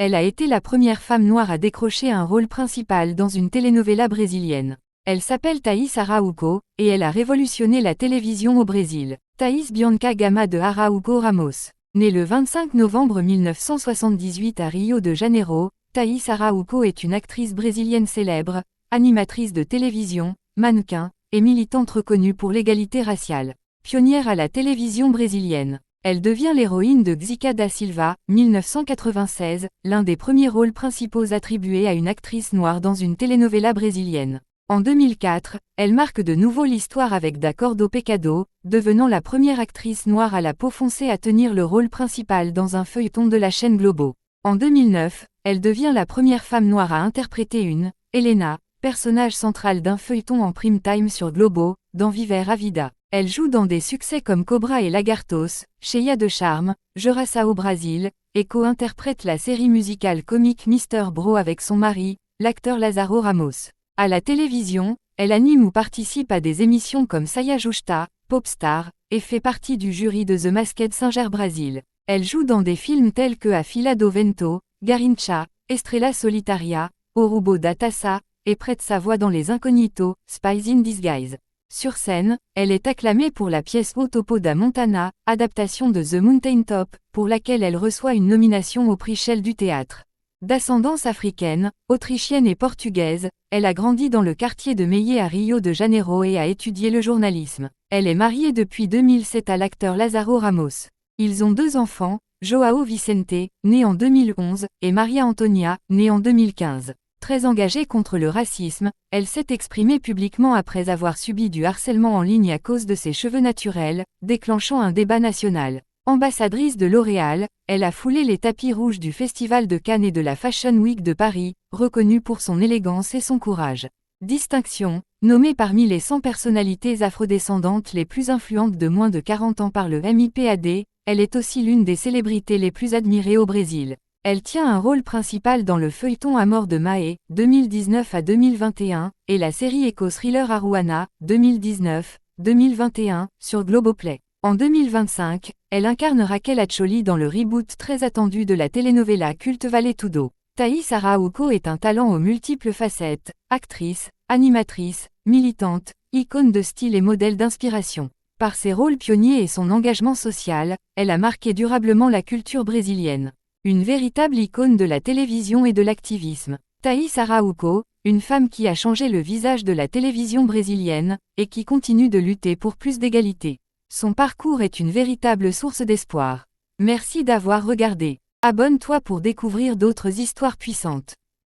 Elle a été la première femme noire à décrocher un rôle principal dans une telenovela brésilienne. Elle s'appelle Thaís Araújo, et elle a révolutionné la télévision au Brésil. Thaís Bianca Gama de Araújo Ramos. Née le 25 novembre 1978 à Rio de Janeiro, Thaís Araújo est une actrice brésilienne célèbre, animatrice de télévision, mannequin, et militante reconnue pour l'égalité raciale. Pionnière à la télévision brésilienne. Elle devient l'héroïne de Xica da Silva, 1996, l'un des premiers rôles principaux attribués à une actrice noire dans une telenovela brésilienne. En 2004, elle marque de nouveau l'histoire avec D'Acordo Pecado, devenant la première actrice noire à la peau foncée à tenir le rôle principal dans un feuilleton de la chaîne Globo. En 2009, elle devient la première femme noire à interpréter une, Helena, personnage central d'un feuilleton en prime time sur Globo, dans Viver a Vida. Elle joue dans des succès comme Cobra et Lagartos, Cheia de Charme, Juraça au Brésil, et co-interprète la série musicale comique Mister Bro avec son mari, l'acteur Lázaro Ramos. À la télévision, elle anime ou participe à des émissions comme Saia Justa, Popstar, et fait partie du jury de The Masked Singer Brasil. Elle joue dans des films tels que A Fila do Vento, Garincha, Estrela Solitaria, Orubo da Taça, et prête sa voix dans Les Incognitos, Spies in Disguise. Sur scène, elle est acclamée pour la pièce O Topo da Montana, adaptation de The Mountain Top, pour laquelle elle reçoit une nomination au prix Shell du théâtre. D'ascendance africaine, autrichienne et portugaise, elle a grandi dans le quartier de Meillet à Rio de Janeiro et a étudié le journalisme. Elle est mariée depuis 2007 à l'acteur Lázaro Ramos. Ils ont 2 enfants, João Vicente, né en 2011, et Maria Antonia, née en 2015. Très engagée contre le racisme, elle s'est exprimée publiquement après avoir subi du harcèlement en ligne à cause de ses cheveux naturels, déclenchant un débat national. Ambassadrice de L'Oréal, elle a foulé les tapis rouges du Festival de Cannes et de la Fashion Week de Paris, reconnue pour son élégance et son courage. Distinction, nommée parmi les 100 personnalités afrodescendantes les plus influentes de moins de 40 ans par le MIPAD, elle est aussi l'une des célébrités les plus admirées au Brésil. Elle tient un rôle principal dans le feuilleton Amor de Mae, 2019 à 2021, et la série éco-thriller Aruana, 2019-2021, sur Globoplay. En 2025, elle incarne Raquel Acholi dans le reboot très attendu de la telenovela culte Vale Tudo. Thaís Araújo est un talent aux multiples facettes, actrice, animatrice, militante, icône de style et modèle d'inspiration. Par ses rôles pionniers et son engagement social, elle a marqué durablement la culture brésilienne. Une véritable icône de la télévision et de l'activisme. Thaís Araújo, une femme qui a changé le visage de la télévision brésilienne, et qui continue de lutter pour plus d'égalité. Son parcours est une véritable source d'espoir. Merci d'avoir regardé. Abonne-toi pour découvrir d'autres histoires puissantes.